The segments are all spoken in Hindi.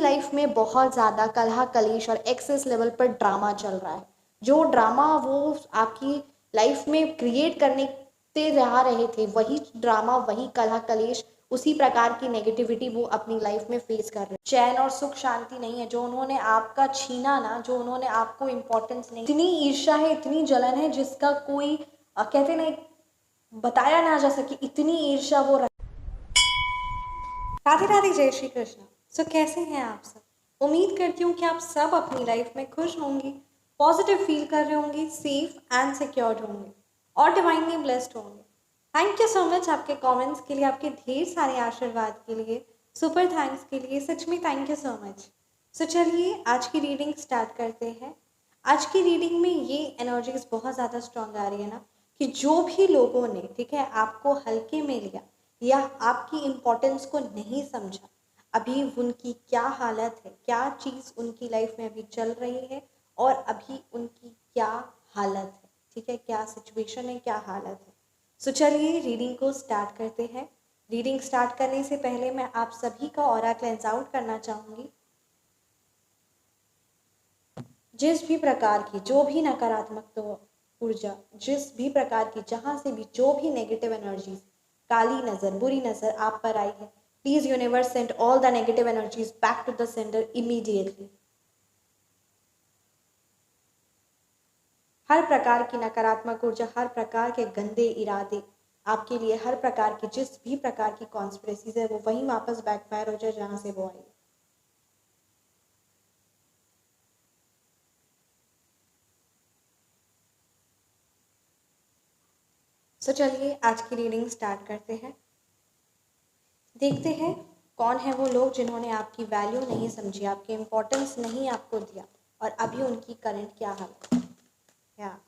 लाइफ में बहुत ज़्यादा कलह कलेश और एक्सेस लेवल पर ड्रामा चल रहा है। जो ड्रामा वो आपकी लाइफ में क्रिएट करने ते रहा रहे थे, वही ड्रामा, वही कलह कलेश, उसी प्रकार की नेगेटिविटी वो अपनी लाइफ में फेस कर रहे हैं। चैन और सुख शांति नहीं है, जो उन्होंने आपका छीना ना, जो उन्होंने आपको इम्पोर्टेंस नहीं, इतनी ईर्ष्या है, इतनी जलन है जिसका कोई कहते नहीं, बताया ना जा सके, इतनी ईर्ष्या वो। राधे राधे, जय श्री कृष्ण। सो कैसे हैं आप सब? उम्मीद करती हूँ कि आप सब अपनी लाइफ में खुश होंगे, पॉजिटिव फील कर रहे होंगे, सेफ एंड सिक्योर्ड होंगे और डिवाइनली ब्लेस्ड होंगे। थैंक यू सो मच आपके कमेंट्स के लिए, आपके ढेर सारे आशीर्वाद के लिए, सुपर थैंक्स के लिए, सच में थैंक यू सो मच। सो चलिए आज की रीडिंग स्टार्ट करते हैं। आज की रीडिंग में ये एनर्जीज बहुत ज़्यादा स्ट्रांग आ रही है ना, कि जो भी लोगों ने, ठीक है, आपको हल्के में लिया या आपकी इम्पोर्टेंस को नहीं समझा, अभी उनकी क्या हालत है, क्या चीज़ उनकी लाइफ में अभी चल रही है और अभी उनकी क्या हालत है, ठीक है, क्या सिचुएशन है, क्या हालत है। सो चलिए रीडिंग को स्टार्ट करते हैं। रीडिंग स्टार्ट करने से पहले मैं आप सभी का ऑरा क्लेंस आउट करना चाहूँगी। जिस भी प्रकार की जो भी नकारात्मक तो ऊर्जा, जिस भी प्रकार की, जहाँ से भी जो भी नेगेटिव एनर्जीज, काली नज़र, बुरी नज़र आप पर आई है, please universe send all the negative energies back to the sender immediately. हर प्रकार की नकारात्मक ऊर्जा, हर प्रकार के गंदे इरादे आपके लिए, हर प्रकार की जिस भी प्रकार की कॉन्स्पिरेसीज है, वो वहीं वापस बैकफायर हो जाए जहाँ से वो आई। सो चलिए आज की रीडिंग स्टार्ट करते हैं। देखते हैं कौन है वो लोग जिन्होंने आपकी वैल्यू नहीं समझी, आपकी इम्पोर्टेंस नहीं आपको दिया और अभी उनकी करंट क्या हालत है। या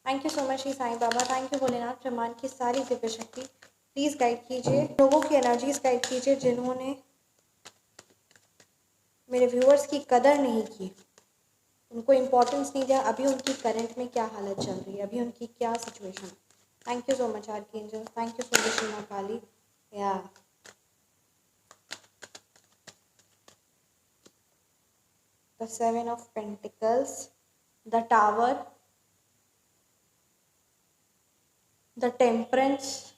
thank you so much Shri Sai Baba, thank you Bholenath, ब्रह्मांड की सारी दिव्य शक्ति प्लीज़ गाइड कीजिए, लोगों की एनर्जीज गाइड कीजिए जिन्होंने मेरे व्यूअर्स की कदर नहीं की, उनको इम्पोर्टेंस नहीं दिया, अभी उनकी करंट में क्या हालत चल रही है, अभी उनकी क्या सिचुएशन है। Thank you so much archangel, thank you so much मां काली। या the 7 of Pentacles, the Tower, the Temperance,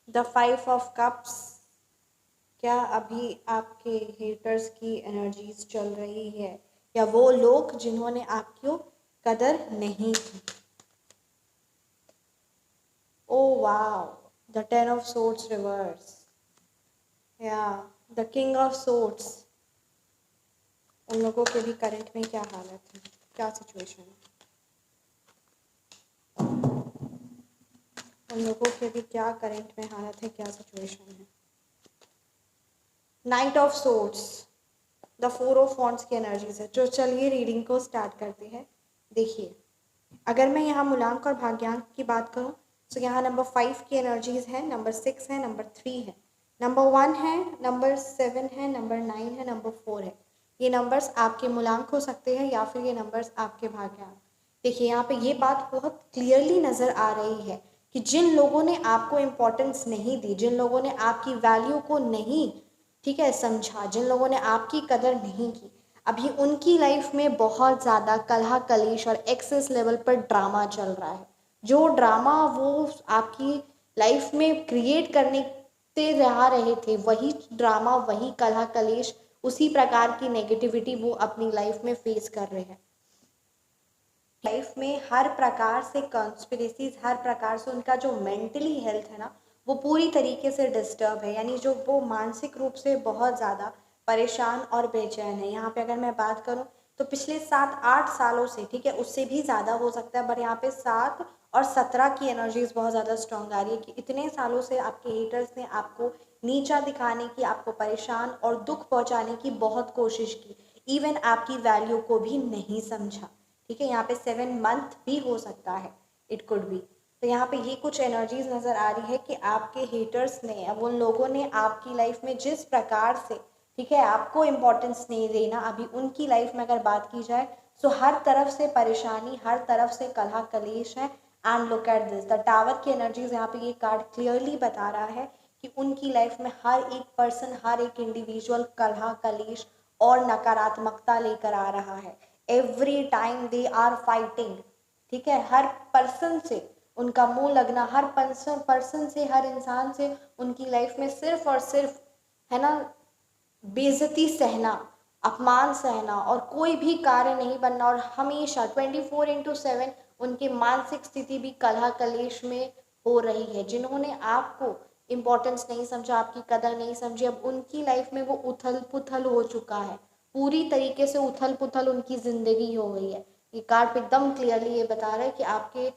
the 5 of Cups। क्या अभी आपके हेटर्स की एनर्जीज चल रही है, या वो लोग जिन्होंने आपको कदर नहीं की। Oh wow, the 10 of Swords reverse, या द King of Swords। उन लोगों के भी करंट में क्या हालत है, क्या सिचुएशन है, उन लोगों के भी क्या करंट में हालत है, क्या सिचुएशन है। Night of swords, the 4 of Wands की एनर्जीज है। जो चलिए रीडिंग को स्टार्ट करते हैं। देखिए, अगर मैं यहाँ मूलांक और भाग्यांक की बात करूँ तो यहाँ नंबर 5 की एनर्जीज है, नंबर 6 है, नंबर 3 है, नंबर 1 है, नंबर 7 है, नंबर 9 है, नंबर 4 है। ये नंबर्स आपके मूलांक हो सकते हैं या फिर ये नंबर्स आपके भाग्यांक। देखिए यहाँ पे ये बात बहुत क्लियरली नज़र आ रही है कि जिन लोगों ने आपको इम्पोर्टेंस नहीं दी, जिन लोगों ने आपकी वैल्यू को नहीं, ठीक है, समझा, जिन लोगों ने आपकी कदर नहीं की, अभी उनकी लाइफ में बहुत ज़्यादा कलह कलेश और एक्सेस लेवल पर ड्रामा चल रहा है। जो ड्रामा वो आपकी लाइफ में क्रिएट करने ते रहा रहे थे, वही ड्रामा, वही कलह कलेश, उसी प्रकार की नेगेटिविटी वो अपनी लाइफ में फेस कर रहे हैं। लाइफ में हर प्रकार से कॉन्स्पिरेसीज, हर प्रकार से उनका जो मेंटली हेल्थ है ना, वो पूरी तरीके से डिस्टर्ब है, यानी जो वो मानसिक रूप से बहुत ज़्यादा परेशान और बेचैन है। यहाँ पे अगर मैं बात करूँ तो पिछले 7-8 सालों से, ठीक है, उससे भी ज़्यादा हो सकता है, बट यहाँ पे 7 और 17 की एनर्जीज बहुत ज़्यादा स्ट्रॉन्ग आ रही है कि इतने सालों से आपके हेटर्स ने आपको नीचा दिखाने की, आपको परेशान और दुख पहुँचाने की बहुत कोशिश की, इवन आपकी वैल्यू को भी नहीं समझा। ठीक है, यहाँ पे 7 मंथ भी हो सकता है, इट कुड बी। तो यहाँ पे ये कुछ एनर्जीज नज़र आ रही है कि आपके हेटर्स ने, अब उन लोगों ने आपकी लाइफ में जिस प्रकार से, ठीक है, आपको इम्पोर्टेंस नहीं देना, अभी उनकी लाइफ में अगर बात की जाए तो हर तरफ से परेशानी, हर तरफ से कलह कलेश है। And look at this, the tower की एनर्जीज, यहाँ पे ये कार्ड क्लियरली बता रहा है कि उनकी लाइफ में हर एक पर्सन, हर एक इंडिविजुअल कलह कलेश और नकारात्मकता लेकर आ रहा है। Every time they are fighting, ठीक है, हर पर्सन से उनका मुंह लगना, हर पर्सन से, हर इंसान से उनकी लाइफ में सिर्फ और सिर्फ, है ना, बेइज्जती सहना, अपमान सहना और कोई भी कार्य नहीं बनना, और हमेशा 24/7 उनकी मानसिक स्थिति भी कलह कलेश में हो रही है। जिन्होंने आपको इम्पोर्टेंस नहीं समझा, आपकी कदर नहीं समझी, अब उनकी लाइफ में वो उथल पुथल हो चुका है, पूरी तरीके से उथल पुथल उनकी जिंदगी हो गई है। ये कार्ड एकदम क्लियरली ये बता रहा है कि आपके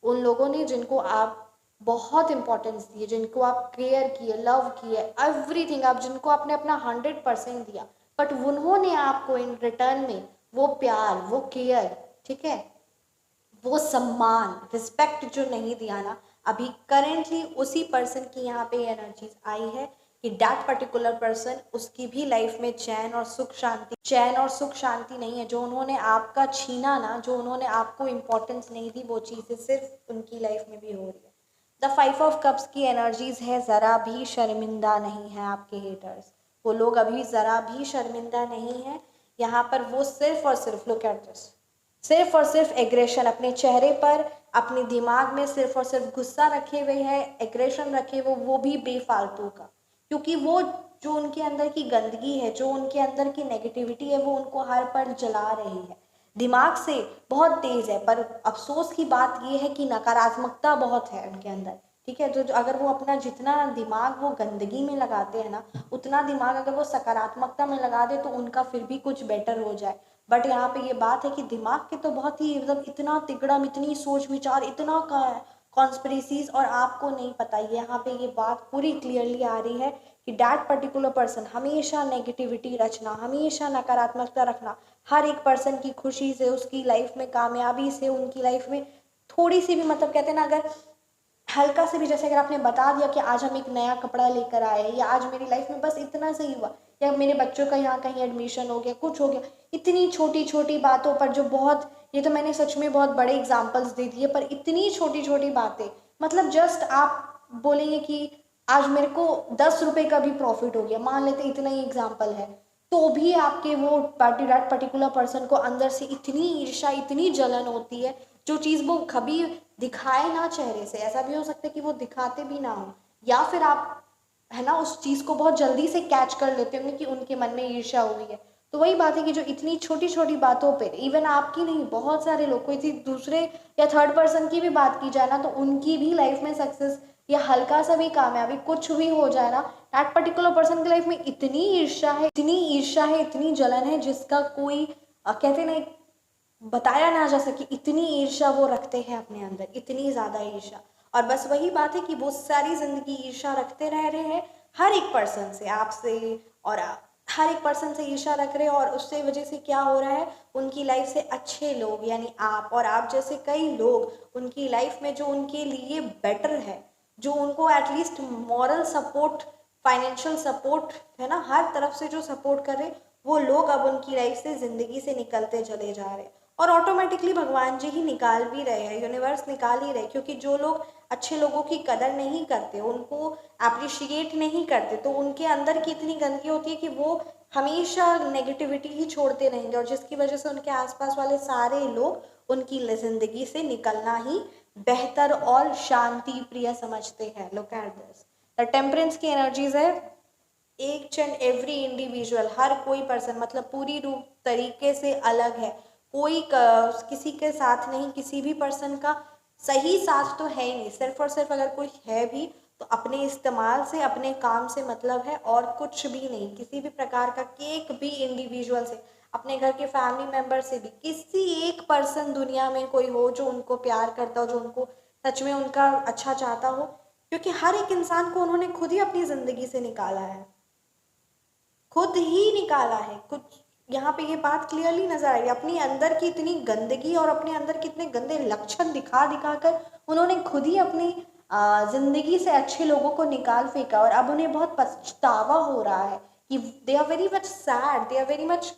उन लोगों ने जिनको आप बहुत इंपॉर्टेंस दिए, जिनको आप केयर किए, लव किए, एवरीथिंग, आप जिनको आपने अपना 100% दिया, बट उन्होंने आपको इन रिटर्न में वो प्यार, वो केयर, ठीक है, वो सम्मान, रिस्पेक्ट जो नहीं दिया ना, अभी करेंटली उसी पर्सन की यहाँ पे एनर्जीज आई है कि दैट पर्टिकुलर पर्सन, उसकी भी लाइफ में चैन और सुख शांति नहीं है। जो उन्होंने आपका छीना ना, जो उन्होंने आपको इम्पोर्टेंस नहीं दी, वो चीज़ें सिर्फ उनकी लाइफ में भी हो रही है। द 5 ऑफ कप्स की एनर्जीज है, ज़रा भी शर्मिंदा नहीं है आपके हेटर्स, वो लोग अभी ज़रा भी शर्मिंदा नहीं है यहाँ पर। वो सिर्फ और सिर्फ, लुक एट दिस, सिर्फ और सिर्फ एग्रेशन अपने चेहरे पर, अपने दिमाग में सिर्फ और सिर्फ गुस्सा रखे हुए है, एग्रेशन रखे वो भी बेफालतू का, क्योंकि वो जो उनके अंदर की गंदगी है, जो उनके अंदर की नेगेटिविटी है, वो उनको हर पल जला रही है। दिमाग से बहुत तेज है, पर अफसोस की बात ये है कि नकारात्मकता बहुत है उनके अंदर, ठीक है। तो अगर वो अपना जितना दिमाग वो गंदगी में लगाते हैं ना, उतना दिमाग अगर वो सकारात्मकता में लगा दे तो उनका फिर भी कुछ बेटर हो जाए। बट यहाँ पे ये बात है कि दिमाग के तो बहुत ही मतलब इतना तिगड़म, इतनी सोच विचार, इतना कॉन्स्पिरेसीज, और आपको नहीं पता। यहाँ पे ये बात पूरी क्लियरली आ रही है कि दैट पर्टिकुलर पर्सन हमेशा नेगेटिविटी रचना, हमेशा नकारात्मकता रखना, हर एक पर्सन की खुशी से, उसकी लाइफ में कामयाबी से, उनकी लाइफ में थोड़ी सी भी, मतलब कहते हैं ना, अगर हल्का से भी, जैसे अगर आपने बता दिया कि आज हम एक नया कपड़ा लेकर आए, या आज मेरी लाइफ में बस इतना सही हुआ, या मेरे बच्चों का यहाँ कहीं एडमिशन हो गया, कुछ हो गया, इतनी छोटी छोटी बातों पर जो बहुत, ये तो मैंने सच में बहुत बड़े एग्जाम्पल्स दे दिए, पर इतनी छोटी छोटी बातें, मतलब जस्ट आप बोलेंगे कि आज मेरे को 10 रुपए का भी प्रॉफिट हो गया, मान लेते इतना ही एग्जाम्पल है, तो भी आपके वो पर्टिकुलर पर्सन को अंदर से इतनी ईर्ष्या, इतनी जलन होती है, जो चीज़ वो कभी दिखाए ना चेहरे से, ऐसा भी हो सकता है कि वो दिखाते भी ना हो, या फिर आप, है ना, उस चीज़ को बहुत जल्दी से कैच कर लेते होंगे कि उनके मन में ईर्ष्या हुई है। तो वही बात है कि जो इतनी छोटी छोटी बातों पे, इवन आपकी नहीं, बहुत सारे लोग, कोई दूसरे या थर्ड पर्सन की भी बात की जाए ना, तो उनकी भी लाइफ में सक्सेस या हल्का सा भी कामयाबी कुछ भी हो जाए ना, दैट पर्टिकुलर पर्सन की लाइफ में इतनी ईर्ष्या है, इतनी ईर्ष्या है, इतनी जलन है, जिसका कोई कहते ना, बताया ना जा सके, इतनी ईर्ष्या वो रखते हैं अपने अंदर, इतनी ज़्यादा ईर्ष्या। और बस वही बात है कि वो सारी ज़िंदगी ईर्ष्या रखते रह रहे हैं हर एक पर्सन से, आपसे, और हर एक पर्सन से ईर्ष्या रख रहे हैं, और उससे वजह से क्या हो रहा है, उनकी लाइफ से अच्छे लोग, यानी आप और आप जैसे कई लोग उनकी लाइफ में, जो उनके लिए बेटर है, जो उनको at least moral support, financial support, है ना, हर तरफ से जो सपोर्ट कर रहे, वो लोग अब उनकी लाइफ से, ज़िंदगी से निकलते चले जा रहे हैं। और ऑटोमेटिकली भगवान जी ही निकाल भी रहे हैं, यूनिवर्स निकाल ही रहे, क्योंकि जो लोग अच्छे लोगों की कदर नहीं करते, उनको अप्रिशिएट नहीं करते, तो उनके अंदर की इतनी गंदगी होती है कि वो हमेशा नेगेटिविटी ही छोड़ते रहेंगे, और जिसकी वजह से उनके आसपास वाले सारे लोग उनकी ज़िंदगी से निकलना ही बेहतर और शांति प्रिय समझते हैं। Look at this, the temperance की एनर्जीज है, each एंड एवरी इंडिविजुअल, हर कोई पर्सन, मतलब पूरी रूप तरीके से अलग है, कोई किसी के साथ नहीं, किसी भी पर्सन का सही साथ तो है ही नहीं, सिर्फ और सिर्फ अगर कोई है भी तो अपने इस्तेमाल से, अपने काम से मतलब है, और कुछ भी नहीं, किसी भी प्रकार का, केक भी इंडिविजुअल से, अपने घर के फैमिली मेम्बर से भी, किसी एक पर्सन दुनिया में कोई हो जो उनको प्यार करता हो, जो उनको सच में उनका अच्छा चाहता हो, क्योंकि हर एक इंसान को उन्होंने खुद ही अपनी ज़िंदगी से निकाला है, खुद ही निकाला है कुछ। यहाँ पे ये बात क्लियरली नजर आ रही है, अपनी अंदर की इतनी गंदगी और अपने अंदर कितने गंदे लक्षण दिखा दिखा कर उन्होंने खुद ही अपनी जिंदगी से अच्छे लोगों को निकाल फेंका, और अब उन्हें बहुत पछतावा हो रहा है कि they are very much sad, they are very much,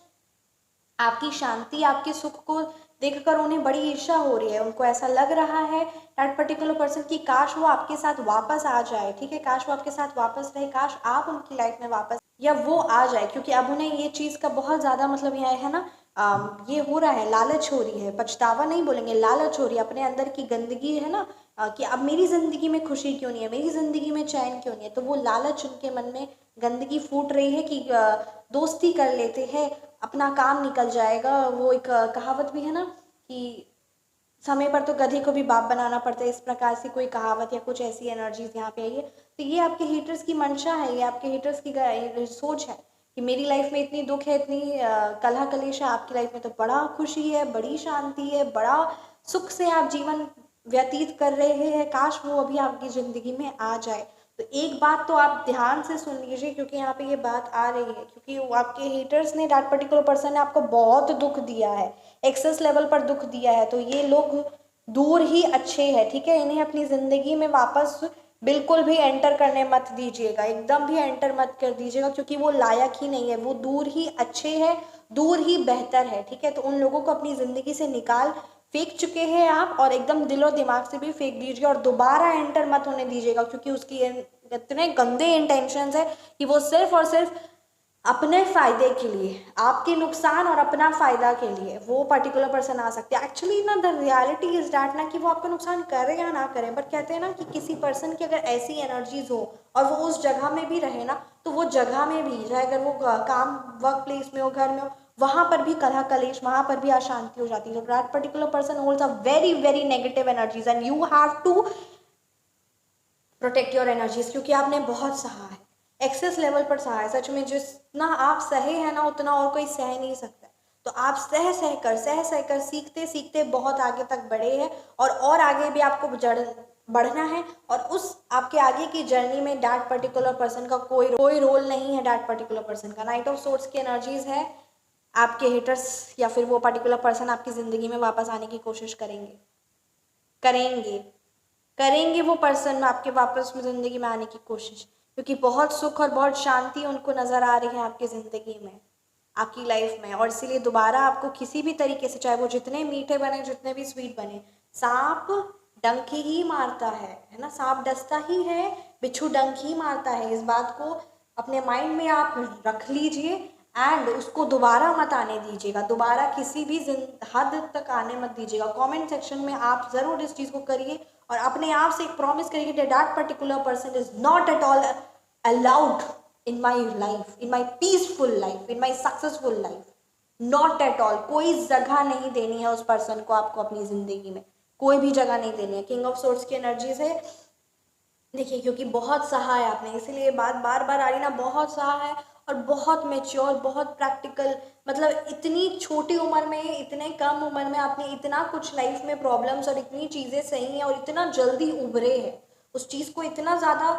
आपकी शांति, आपके सुख को देखकर उन्हें बड़ी ईर्ष्या हो रही है। उनको ऐसा लग रहा है दैट पर्टिकुलर पर्सन की काश वो आपके साथ वापस आ जाए, ठीक है, काश वो आपके साथ वापस रहे, काश आप उनकी लाइफ में वापस या वो आ जाए, क्योंकि अब उन्हें ये चीज़ का बहुत ज़्यादा मतलब यह है ना, ये हो रहा है, लालच हो रही है, पछतावा नहीं बोलेंगे, लालच हो रही है, अपने अंदर की गंदगी है ना, कि अब मेरी ज़िंदगी में खुशी क्यों नहीं है, मेरी ज़िंदगी में चैन क्यों नहीं है, तो वो लालच उनके मन में गंदगी फूट रही है कि दोस्ती कर लेते हैं, अपना काम निकल जाएगा। वो एक कहावत भी है ना कि समय पर तो गधे को भी बाप बनाना पड़ता है, इस प्रकार से कोई कहावत या कुछ ऐसी एनर्जीज यहाँ पे आई है। तो ये आपके हेटर्स की मंशा है, ये आपके हेटर्स की सोच है कि मेरी लाइफ में इतनी दुख है, इतनी कलह कलेश है, आपकी लाइफ में तो बड़ा खुशी है, बड़ी शांति है, बड़ा सुख से आप जीवन व्यतीत कर रहे हैं, काश वो अभी आपकी ज़िंदगी में आ जाए। तो एक बात तो आप ध्यान से सुन लीजिए, क्योंकि यहाँ पे ये बात आ रही है, क्योंकि वो आपके हेटर्स ने, दैट पर्टिकुलर पर्सन ने आपको बहुत दुख दिया है, एक्सेस लेवल पर दुख दिया है, तो ये लोग दूर ही अच्छे हैं, ठीक है, इन्हें अपनी ज़िंदगी में वापस बिल्कुल भी एंटर करने मत दीजिएगा, एकदम भी एंटर मत कर दीजिएगा, क्योंकि वो लायक ही नहीं है, वो दूर ही अच्छे हैं, दूर ही बेहतर है, ठीक है। तो उन लोगों को अपनी ज़िंदगी से निकाल फेंक चुके हैं आप, और एकदम दिलो दिमाग से भी फेंक दीजिए, और दोबारा एंटर मत होने दीजिएगा, क्योंकि उसकी इतने गंदे इंटेंशंस है कि वो सिर्फ और सिर्फ अपने फ़ायदे के लिए, आपके नुकसान और अपना फ़ायदा के लिए वो पर्टिकुलर पर्सन आ सकते हैं। एक्चुअली ना द रियलिटी इज़ डैट ना कि वो आपका नुकसान करे या ना करे, बट कहते हैं ना कि किसी पर्सन की अगर ऐसी एनर्जीज हो और वो उस जगह में भी रहे ना, तो वो जगह में भी चाहे अगर वो काम वर्क प्लेस में हो, घर में हो, वहाँ पर भी कलह कलेश, वहाँ पर भी अशांति हो जाती है। That particular person holds a very very negative energies and you have to protect your energies, क्योंकि आपने बहुत सहा है, एक्सेस लेवल पर सहा है, सच में जितना आप सहे हैं ना उतना और कोई सह नहीं सकता। तो आप सह कर सीखते सीखते बहुत आगे तक बढ़े हैं, और आगे भी आपको बढ़ना है, और उस आपके आगे की जर्नी में डैट पर्टिकुलर पर्सन का कोई रोल नहीं है, डैट पर्टिकुलर पर्सन का। नाइट ऑफ सोर्ट्स की एनर्जीज है, आपके हेटर्स या फिर वो पर्टिकुलर पर्सन आपकी ज़िंदगी में वापस आने की कोशिश करेंगे करेंगे वो पर्सन आपके वापस में ज़िंदगी में आने की कोशिश, क्योंकि बहुत सुख और बहुत शांति उनको नज़र आ रही है आपकी ज़िंदगी में, आपकी लाइफ में, और इसीलिए दोबारा आपको किसी भी तरीके से, चाहे वो जितने मीठे बने, जितने भी स्वीट बने, सांप डंक ही मारता है ना, सांप डसता ही है, बिच्छू डंक ही मारता है। इस बात को अपने माइंड में आप रख लीजिए, एंड उसको दोबारा मत आने दीजिएगा, दोबारा किसी भी हद तक आने मत दीजिएगा। कमेंट सेक्शन में आप ज़रूर इस चीज़ को करिए, और अपने आप से एक प्रॉमिस करिए कि that particular person is not at all allowed in my life, in my peaceful life, in my successful life, not at all. कोई जगह नहीं देनी है उस पर्सन को, आपको अपनी ज़िंदगी में कोई भी जगह नहीं देनी है। किंग ऑफ सोर्ट्स की एनर्जीज है, देखिए, क्योंकि बहुत सहा है आपने, इसीलिए बात बार बार आ रही ना, बहुत सहा है, और बहुत मेच्योर, बहुत प्रैक्टिकल, मतलब इतनी छोटी उम्र में, इतने कम उम्र में आपने इतना कुछ लाइफ में प्रॉब्लम्स और इतनी चीज़ें सही हैं, और इतना जल्दी उभरे हैं, उस चीज़ को इतना ज़्यादा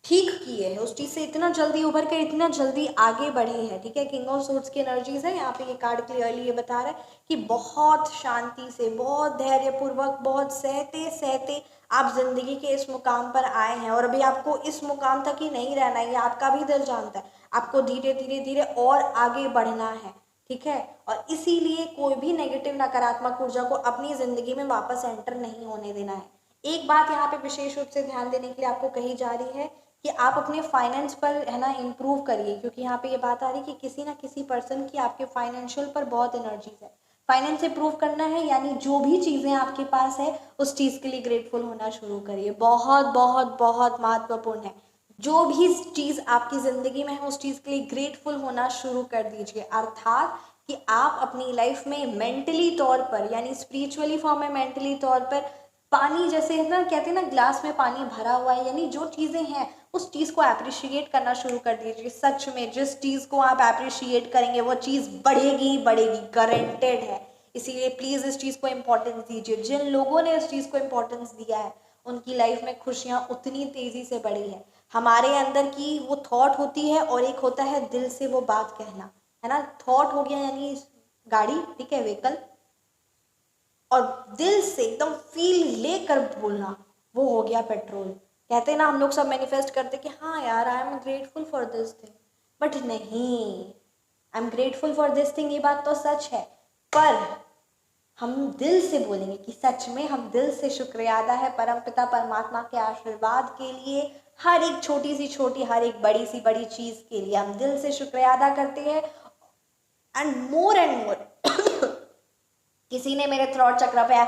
ठीक किए हैं, उस चीज़ से इतना जल्दी उभर कर इतना जल्दी आगे बढ़े हैं, ठीक है। किंग ऑफ सोर्ट्स की एनर्जीज है यहाँ पे, ये कार्ड क्लियरली ये बता रहा है कि बहुत शांति से, बहुत धैर्यपूर्वक, बहुत सहते सहते आप जिंदगी के इस मुकाम पर आए हैं, और अभी आपको इस मुकाम तक ही नहीं रहना है, ये आपका भी दिल जानता है, आपको धीरे धीरे धीरे और आगे बढ़ना है, ठीक है। और इसीलिए कोई भी नेगेटिव नकारात्मक ऊर्जा को अपनी ज़िंदगी में वापस एंटर नहीं होने देना है। एक बात यहाँ पे विशेष रूप से ध्यान देने के लिए आपको कही जा रही है कि आप अपने फाइनेंस पर है ना इम्प्रूव करिए, क्योंकि यहाँ पे ये बात आ रही है कि किसी ना किसी पर्सन की आपके फाइनेंशियल पर बहुत एनर्जीज है। फाइनेंस इंप्रूव करना है, यानी जो भी चीज़ें आपके पास है उस चीज़ के लिए ग्रेटफुल होना शुरू करिए, बहुत बहुत बहुत महत्वपूर्ण है। जो भी चीज़ आपकी ज़िंदगी में है उस चीज़ के लिए ग्रेटफुल होना शुरू कर दीजिए, अर्थात कि आप अपनी लाइफ में मेंटली तौर पर, यानी स्पिरिचुअली फॉर्म में मेंटली तौर पर, पानी जैसे है ना, कहते हैं ना ग्लास में पानी भरा हुआ है, यानी जो चीज़ें हैं उस चीज़ को अप्रिशिएट करना शुरू कर दीजिए। सच में जिस चीज़ को आप अप्रिशिएट करेंगे वो चीज़ बढ़ेगी बढ़ेगी, गारंटेड है। इसीलिए प्लीज़ इस चीज़ को इम्पोर्टेंस दीजिए। जिन लोगों ने इस चीज़ को इम्पोर्टेंस दिया है उनकी लाइफ में खुशियाँ उतनी तेज़ी से बढ़ी है। हमारे अंदर की वो थॉट होती है, और एक होता है दिल से वो बात कहना, है ना। थॉट हो गया यानी गाड़ी, ठीक है, व्हीकल, और दिल से एकदम फील लेकर बोलना वो हो गया पेट्रोल। कहते हैं ना हम लोग सब मैनिफेस्ट करते कि हाँ यार I am grateful for this thing, but नहीं, I am grateful for this thing, ये बात तो सच है, पर हम दिल से बोलेंगे कि सच में हम दिल से शुक्रिया अदा है परमपिता परमात्मा के आशीर्वाद के लिए, हर एक छोटी सी छोटी, हर एक बड़ी सी बड़ी चीज़ के लिए हम दिल से शुक्रिया अदा करते हैं। एंड मोर किसी ने मेरे थ्रॉट चक्र पे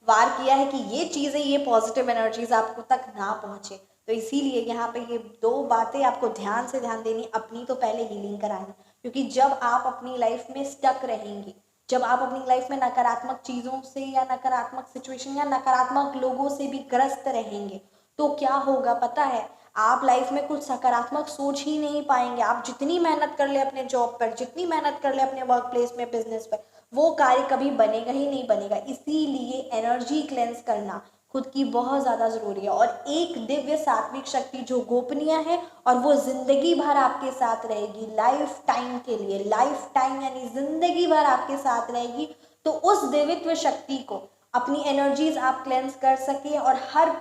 वार किया है कि ये चीज़ें, ये पॉजिटिव एनर्जीज आपको तक ना पहुँचे, तो इसीलिए यहाँ पे ये 2 बातें आपको ध्यान से ध्यान देनी। अपनी तो पहले हीलिंग करानी, क्योंकि जब आप अपनी लाइफ में स्टक रहेंगे, जब आप अपनी लाइफ में नकारात्मक चीज़ों से या नकारात्मक सिचुएशन या नकारात्मक लोगों से भी ग्रस्त रहेंगे, तो क्या होगा पता है, आप लाइफ में कुछ सकारात्मक सोच ही नहीं पाएंगे। आप जितनी मेहनत कर ले अपने जॉब पर, जितनी मेहनत कर ले अपने वर्क प्लेस में, बिजनेस पर, वो कार्य कभी बनेगा ही नहीं बनेगा। इसीलिए एनर्जी क्लेंस करना खुद की बहुत ज़्यादा ज़रूरी है। और एक दिव्य सात्विक शक्ति जो गोपनीय है और वो जिंदगी भर आपके साथ रहेगी, लाइफ टाइम के लिए, लाइफ टाइम यानी जिंदगी भर आपके साथ रहेगी। तो उस दिव्यत्व शक्ति को, अपनी एनर्जीज आप क्लेंस कर सके और हर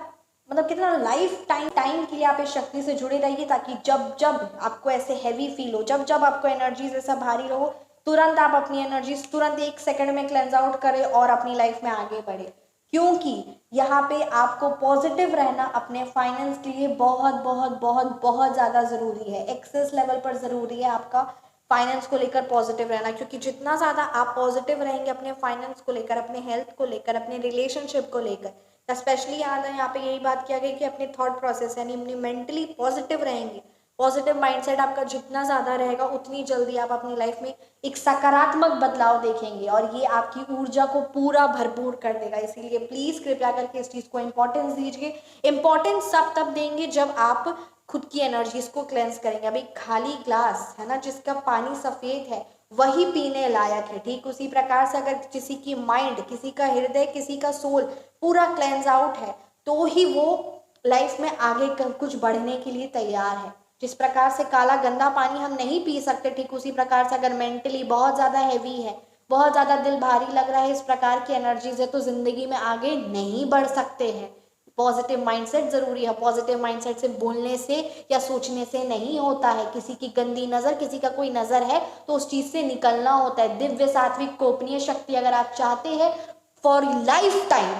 मतलब कितना लाइफ टाइम के लिए आप इस शक्ति से जुड़े रहिए, ताकि जब जब आपको ऐसे हैवी फील हो, जब जब आपको एनर्जीज ऐसा भारी रहो, तुरंत आप अपनी एनर्जीज तुरंत 1 सेकंड में क्लेंस आउट करें और अपनी लाइफ में आगे बढ़े। क्योंकि यहाँ पे आपको पॉजिटिव रहना अपने फाइनेंस के लिए बहुत बहुत बहुत बहुत ज़्यादा ज़रूरी है, एक्सेस लेवल पर ज़रूरी है आपका फाइनेंस को लेकर पॉजिटिव रहना। क्योंकि जितना ज़्यादा आप पॉजिटिव रहेंगे अपने फाइनेंस को लेकर, अपने हेल्थ को लेकर, अपने रिलेशनशिप को लेकर, स्पेशली यहाँ पे यही बात किया गया कि अपने थॉट प्रोसेस यानी अपनी मेंटली पॉजिटिव रहेंगे, पॉजिटिव माइंडसेट आपका जितना ज़्यादा रहेगा उतनी जल्दी आप अपनी लाइफ में एक सकारात्मक बदलाव देखेंगे और ये आपकी ऊर्जा को पूरा भरपूर कर देगा। इसीलिए प्लीज़ कृपया करके इस चीज़ को इम्पोर्टेंस दीजिए। इम्पोर्टेंस तब देंगे जब आप खुद की एनर्जीज को क्लेंस करेंगे। अभी खाली ग्लास है ना, जिसका पानी सफ़ेद है, वही पीने लायक है। ठीक उसी प्रकार से अगर किसी की माइंड, किसी का हृदय, किसी का सोल पूरा क्लेंस आउट है, तो ही वो लाइफ में आगे कुछ बढ़ने के लिए तैयार है। जिस प्रकार से काला गंदा पानी हम नहीं पी सकते, ठीक उसी प्रकार से अगर मेंटली बहुत ज़्यादा हैवी है, बहुत ज़्यादा दिल भारी लग रहा है, इस प्रकार की एनर्जीज है, तो ज़िंदगी में आगे नहीं बढ़ सकते हैं। पॉजिटिव माइंडसेट ज़रूरी है। पॉजिटिव माइंडसेट से बोलने से या सोचने से नहीं होता है। किसी की गंदी नज़र, किसी का कोई नज़र है तो उस चीज़ से निकलना होता है। दिव्य सात्विक गोपनीय शक्ति अगर आप चाहते हैं for life time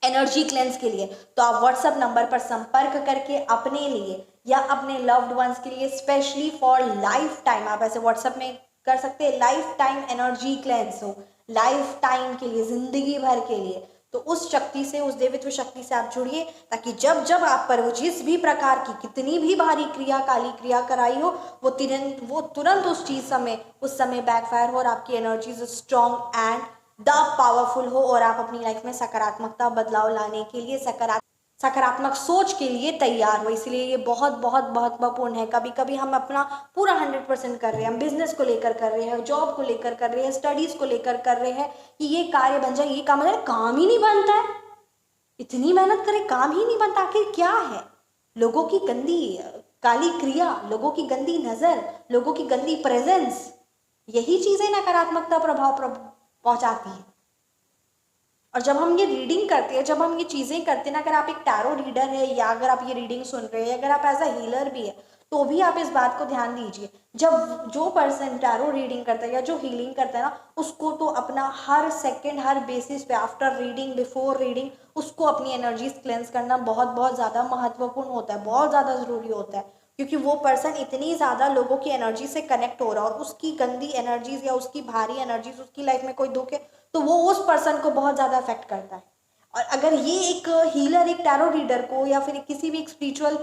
energy cleanse के लिए, तो आप व्हाट्सएप नंबर पर संपर्क करके अपने लिए या अपने लव्ड वंस के लिए स्पेशली फॉर लाइफ टाइम आप ऐसे व्हाट्सएप में कर सकते हैं, लाइफ टाइम एनर्जी क्लेंस हो, लाइफ टाइम के लिए, जिंदगी भर के लिए। तो उस शक्ति से, उस देवित्व शक्ति से आप जुड़िए, ताकि जब जब आप पर वो जिस भी प्रकार की कितनी भी भारी क्रिया, काली क्रिया कराई हो, वो तुरंत उस चीज समय, उस समय बैकफायर हो और आपकी energies strong and the powerful हो और आप अपनी लाइफ में सकारात्मकता बदलाव लाने के लिए, सकारात्मक सोच के लिए तैयार हो। इसलिए ये बहुत बहुत महत्वपूर्ण है। कभी कभी हम अपना पूरा 100% कर रहे हैं, हम बिजनेस को लेकर कर रहे हैं, जॉब को लेकर कर रहे हैं, स्टडीज को लेकर कर रहे हैं कि ये कार्य बन जाए, ये काम बन जाए, काम ही नहीं बनता है। इतनी मेहनत करें, काम ही नहीं बनता। आखिर क्या है? लोगों की गंदी काली क्रिया, लोगों की गंदी नजर, लोगों की गंदी प्रेजेंस, यही चीजें नकारात्मकता प्रभाव पहुंचाती है। और जब हम ये रीडिंग करते हैं, जब हम ये चीज़ें करते हैं ना, अगर आप एक टैरो रीडर है या अगर आप ये रीडिंग सुन रहे हैं, अगर आप एज अ हीलर भी है, तो भी आप इस बात को ध्यान दीजिए। जब जो पर्सन टैरो रीडिंग करता है या जो हीलिंग करता है ना, उसको तो अपना हर सेकंड, हर बेसिस पे, आफ्टर रीडिंग, बिफोर रीडिंग, उसको अपनी एनर्जीज क्लेंस करना बहुत बहुत ज़्यादा महत्वपूर्ण होता है, बहुत ज़्यादा ज़रूरी होता है। क्योंकि वो पर्सन इतनी ज़्यादा लोगों की एनर्जी से कनेक्ट हो रहा है और उसकी गंदी एनर्जीज या उसकी भारी एनर्जीज, उसकी लाइफ में कोई दुख है तो वो उस पर्सन को बहुत ज़्यादा अफेक्ट करता है। और अगर ये एक हीलर, एक टैरो रीडर को या फिर किसी भी एक स्पिरिचुअल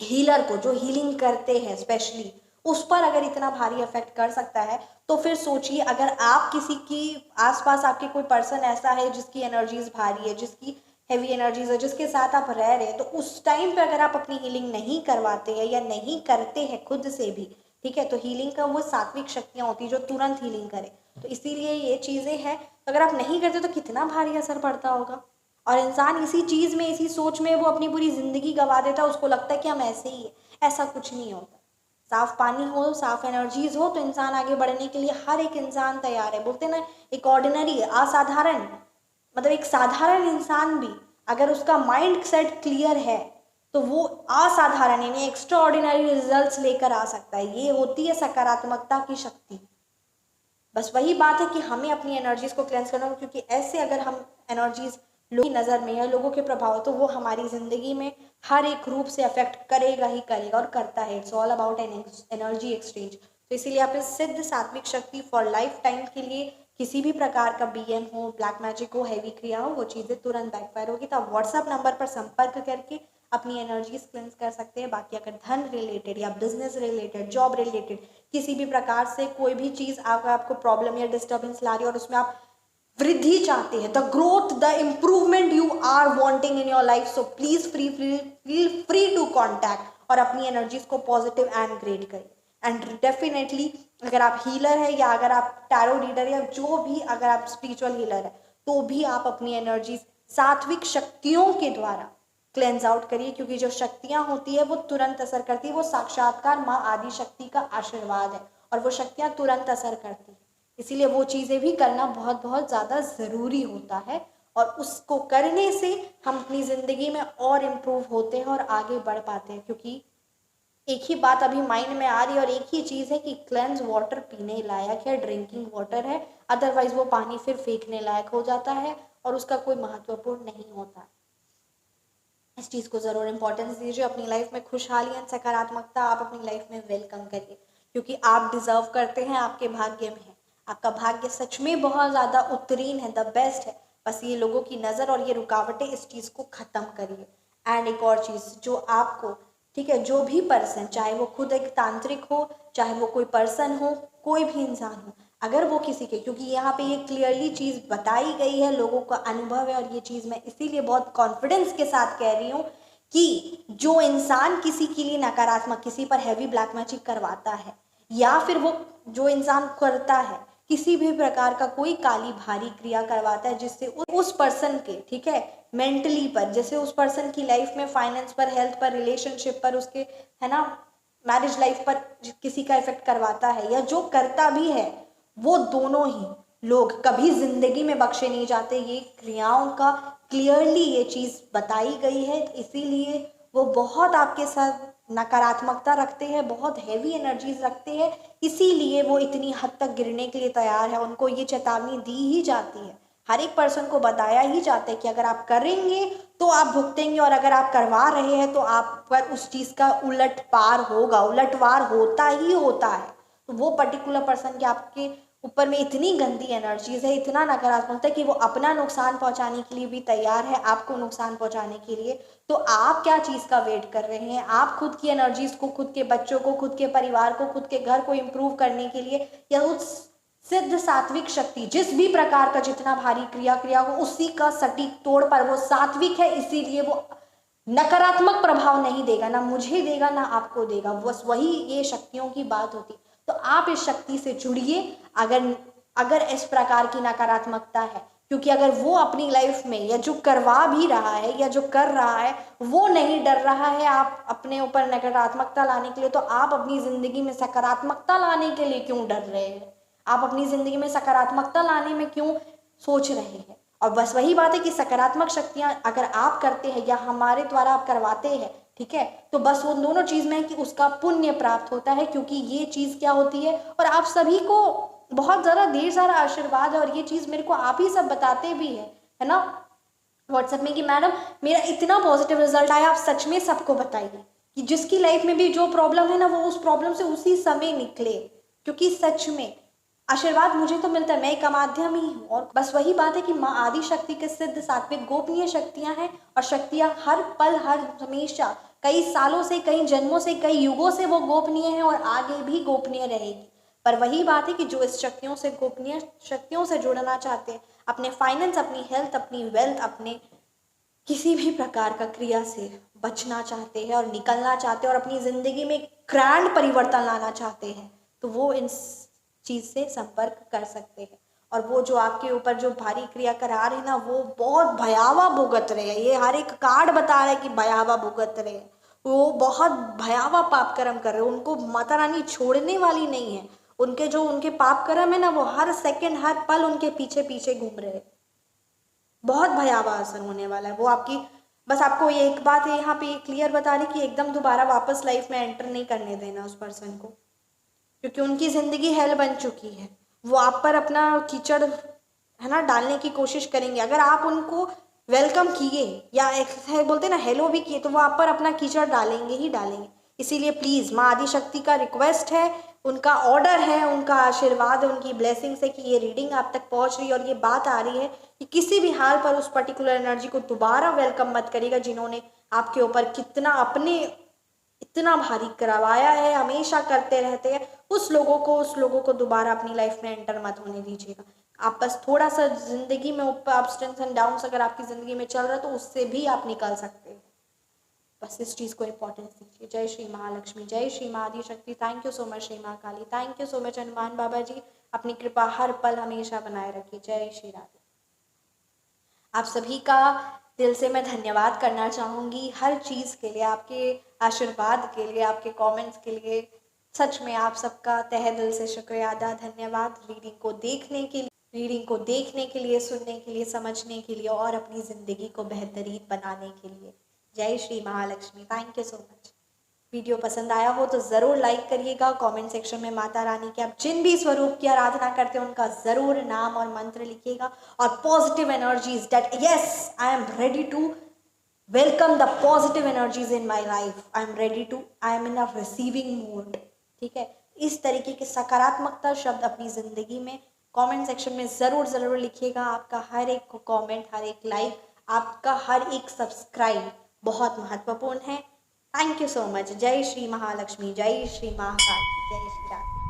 हीलर को जो हीलिंग करते हैं स्पेशली, उस पर अगर इतना भारी इफेक्ट कर सकता है, तो फिर सोचिए अगर आप किसी की आसपास आपके कोई पर्सन ऐसा है जिसकी एनर्जीज भारी है, जिसकी हैवी एनर्जीज है, जिसके साथ आप रह रहे हैं, तो उस टाइम पे अगर आप अपनी हीलिंग नहीं करवाते हैं या नहीं करते हैं खुद से भी, ठीक है, तो हीलिंग का वो सात्विक शक्तियाँ होती है जो तुरंत हीलिंग करे। तो इसीलिए ये चीज़ें हैं, अगर आप नहीं करते तो कितना भारी असर पड़ता होगा। और इंसान इसी चीज़ में, इसी सोच में वो अपनी पूरी ज़िंदगी गवा देता है। उसको लगता है कि हम ऐसे ही है, ऐसा कुछ नहीं होता। साफ पानी हो, साफ एनर्जीज हो, तो इंसान आगे बढ़ने के लिए हर एक इंसान तैयार है। बोलते ना, एक ऑर्डिनरी, असाधारण, मतलब एक साधारण इंसान भी अगर उसका माइंड सेट क्लियर है तो वो असाधारण यानी एक्स्ट्रा ऑर्डिनरी रिजल्ट लेकर आ सकता है। ये होती है सकारात्मकता की शक्ति। बस वही बात है कि हमें अपनी एनर्जीज को क्लेंस करना होगा, क्योंकि ऐसे अगर हम एनर्जीज लोगों की नज़र में या लोगों के प्रभाव, तो वो हमारी ज़िंदगी में हर एक रूप से अफेक्ट करेगा ही करेगा और करता है। It's all about an energy exchange. तो इसीलिए आप इस सिद्ध सात्विक शक्ति फॉर लाइफ टाइम के लिए किसी भी प्रकार का बीएम हो, ब्लैक मैजिक हो, हैवी क्रिया हो, वो चीज़ें तुरंत बैकफायर होगी। तो आप व्हाट्सएप नंबर पर संपर्क करके अपनी एनर्जीज क्लेंस कर सकते हैं। बाकी अगर धन रिलेटेड या बिजनेस रिलेटेड, जॉब रिलेटेड किसी भी प्रकार से कोई भी चीज़ आपको प्रॉब्लम या डिस्टर्बेंस ला रही है और उसमें आप वृद्धि चाहते हैं, the growth, the improvement you are wanting in your life, so please feel free to contact और अपनी एनर्जीज को पॉजिटिव एंड ग्रेड करें। एंड डेफिनेटली अगर आप हीलर है या अगर आप टैरो रीडर या जो भी, अगर आप स्पिरिचुअल हीलर है, तो भी आप अपनी एनर्जीज सात्विक शक्तियों के द्वारा क्लेंस आउट करिए, क्योंकि जो शक्तियां होती है वो तुरंत असर करती है। वो साक्षात्कार माँ आदि शक्ति का आशीर्वाद है और वो शक्तियां तुरंत असर करती है। इसीलिए वो चीज़ें भी करना बहुत बहुत ज़्यादा ज़रूरी होता है और उसको करने से हम अपनी ज़िंदगी में और इम्प्रूव होते हैं और आगे बढ़ पाते हैं। क्योंकि एक ही बात अभी माइंड में आ रही है और एक ही चीज़ है कि क्लेंस वाटर पीने लायक है, ड्रिंकिंग वाटर है, अदरवाइज वो पानी फिर फेंकने लायक हो जाता है और उसका कोई महत्वपूर्ण नहीं होता। इस चीज़ को ज़रूर इंपॉर्टेंस दीजिए। अपनी लाइफ में खुशहाली एंड सकारात्मकता आप अपनी लाइफ में वेलकम करिए, क्योंकि आप डिजर्व करते हैं, आपके भाग्य में है। आपका भाग्य सच में बहुत ज़्यादा उत्तीर्ण है, द बेस्ट है। बस ये लोगों की नज़र और ये रुकावटें, इस चीज़ को ख़त्म करिए। एंड एक और चीज़ जो आपको, ठीक है, जो भी पर्सन, चाहे वो खुद एक तांत्रिक हो, चाहे वो कोई पर्सन हो, कोई भी इंसान हो, अगर वो किसी के, क्योंकि यहाँ पे ये क्लियरली चीज़ बताई गई है, लोगों का अनुभव है, और ये चीज़ मैं इसीलिए बहुत कॉन्फिडेंस के साथ कह रही हूँ कि जो इंसान किसी के लिए नकारात्मक, किसी पर हैवी ब्लैक मैजिक करवाता है, या फिर वो जो इंसान करता है किसी भी प्रकार का कोई काली भारी क्रिया करवाता है जिससे उस पर्सन के, ठीक है, मेंटली पर, जैसे उस पर्सन की लाइफ में फाइनेंस पर, हेल्थ पर, रिलेशनशिप पर, उसके, है ना, मैरिज लाइफ पर किसी का इफेक्ट करवाता है, या जो करता भी है, वो दोनों ही लोग कभी जिंदगी में बख्शे नहीं जाते। ये क्रियाओं का क्लियरली ये चीज़ बताई गई है, इसीलिए वो बहुत आपके साथ नकारात्मकता रखते हैं, बहुत हैवी एनर्जीज रखते हैं, इसीलिए वो इतनी हद तक गिरने के लिए तैयार है। उनको ये चेतावनी दी ही जाती है, हर एक पर्सन को बताया ही जाता है कि अगर आप करेंगे तो आप भुगतेंगे, और अगर आप करवा रहे हैं तो आप पर उस चीज़ का उलट पार होगा, उलटवार होता ही होता है। तो वो पर्टिकुलर पर्सन के आपके ऊपर में इतनी गंदी एनर्जीज है, इतना नकारात्मकता है कि वो अपना नुकसान पहुंचाने के लिए भी तैयार है, आपको नुकसान पहुंचाने के लिए। तो आप क्या चीज़ का वेट कर रहे हैं? आप खुद की एनर्जीज को, खुद के बच्चों को, खुद के परिवार को, खुद के घर को इम्प्रूव करने के लिए, या उस सिद्ध सात्विक शक्ति, जिस भी प्रकार का जितना भारी क्रिया हो, उसी का सटीक तोड़ पर वो सात्विक है, इसीलिए वो नकारात्मक प्रभाव नहीं देगा, ना मुझे देगा ना आपको देगा। बस वही ये शक्तियों की बात होती। तो आप इस शक्ति से जुड़िए अगर अगर इस प्रकार की नकारात्मकता है, क्योंकि अगर वो अपनी लाइफ में, या जो करवा भी रहा है या जो कर रहा है, वो नहीं डर रहा है आप अपने ऊपर नकारात्मकता लाने के लिए, तो आप अपनी जिंदगी में सकारात्मकता लाने के लिए क्यों डर रहे हैं? आप अपनी जिंदगी में सकारात्मकता लाने में क्यों सोच रहे हैं? और बस वही बात है कि सकारात्मक शक्तियां अगर आप करते हैं या हमारे द्वारा आप करवाते हैं, ठीक है, तो बस वो दोनों चीज में है कि उसका पुण्य प्राप्त होता है, क्योंकि ये चीज क्या होती है, और आप सभी को बहुत ज़्यादा ढेर सारा आशीर्वाद है, और ये चीज़ मेरे को आप ही सब बताते भी है ना व्हाट्सएप में कि मैडम मेरा इतना पॉजिटिव रिजल्ट आया। आप सच में सबको बताइए कि जिसकी लाइफ में भी जो प्रॉब्लम है ना, वो उस प्रॉब्लम से उसी समय निकले, क्योंकि सच में आशीर्वाद मुझे तो मिलता है, मैं एक माध्यम ही हूँ। और बस वही बात है कि माँ आदि शक्ति के सिद्ध सात्विक गोपनीय शक्तियाँ हैं, और शक्तियाँ हर पल, हर हमेशा, कई सालों से, कई जन्मों से, कई युगों से वो गोपनीय है और आगे भी गोपनीय रहेगी। पर वही बात है कि जो इस शक्तियों से, गोपनीय शक्तियों से जुड़ना चाहते हैं, अपने फाइनेंस, अपनी हेल्थ, अपनी वेल्थ, अपने किसी भी प्रकार का क्रिया से बचना चाहते हैं और निकलना चाहते हैं और अपनी जिंदगी में ग्रैंड परिवर्तन लाना चाहते हैं, तो वो इन चीज से संपर्क कर सकते हैं। और वो जो आपके ऊपर जो भारी क्रिया करा रहे हैं ना, वो बहुत भयावह भुगत रहे हैं। ये हर एक कार्ड बता रहा है कि भयावह भुगत रहे हैं, वो बहुत भयावह पाप कर्म कर रहे हैं। उनको माता रानी छोड़ने वाली नहीं है। उनके जो उनके पाप कर्म है ना, वो हर सेकंड, हर पल उनके पीछे पीछे घूम रहे हैं। बहुत भयावह असर होने वाला है। वो आपकी, बस आपको ये एक बात है यहाँ पे क्लियर बता रही कि एकदम दोबारा वापस लाइफ में एंटर नहीं करने देना उस पर्सन को, क्योंकि उनकी जिंदगी हेल बन चुकी है। वो आप पर अपना कीचड़ है ना डालने की कोशिश करेंगे। अगर आप उनको वेलकम किए या एक बोलते हैं ना हेलो भी किए, तो वो आप पर अपना कीचड़ डालेंगे ही डालेंगे। इसीलिए प्लीज़ माँ आदि शक्ति का रिक्वेस्ट है, उनका ऑर्डर है, उनका आशीर्वाद है, उनकी ब्लेसिंग्स है कि ये रीडिंग आप तक पहुंच रही है और ये बात आ रही है कि किसी भी हाल पर उस पर्टिकुलर एनर्जी को दोबारा वेलकम मत करिएगा जिन्होंने आपके ऊपर कितना अपने इतना भारी करवाया है, हमेशा करते रहते हैं। उस लोगों को दोबारा अपनी लाइफ में एंटर मत होने दीजिएगा। आप बस थोड़ा सा जिंदगी में ऊपर अप्स एंड डाउन्स अगर आपकी जिंदगी में चल रहा है तो उससे भी आप निकल सकते हैं। बस इस चीज़ को इम्पोर्टेंस दीजिए। जय श्री महालक्ष्मी, जय श्री माँ Adi Shakti. Thank you so much Shri माँ Kali, thank you so much Hanuman बाबा जी। अपनी कृपा हर पल हमेशा बनाए रखिए। जय श्री राधे। आप सभी का दिल से मैं धन्यवाद करना चाहूँगी हर चीज़ के लिए, आपके आशीर्वाद के लिए, आपके कमेंट्स के लिए। सच में आप सबका तहे दिल से शुक्रिया अदा, धन्यवाद। रीडिंग को देखने के लिए, सुनने के लिए, समझने के लिए और अपनी ज़िंदगी को बेहतरीन बनाने के लिए। जय Shri Mahalakshmi. Thank you so much. Video पसंद आया हो तो ज़रूर लाइक करिएगा। कमेंट सेक्शन में माता रानी के आप जिन भी स्वरूप की आराधना करते हैं उनका ज़रूर नाम और मंत्र लिखिएगा। और positive energies that yes I am ready to welcome the positive energies in my life, I am in a receiving mode. ठीक है, इस तरीके के सकारात्मकता शब्द अपनी ज़िंदगी में कमेंट सेक्शन में ज़रूर लिखिएगा। आपका हर एक कमेंट, हर एक लाइक, आपका हर एक सब्सक्राइब बहुत महत्वपूर्ण है। Thank you so much. जय श्री महालक्ष्मी, जय श्री महाकाल, जय श्री राम।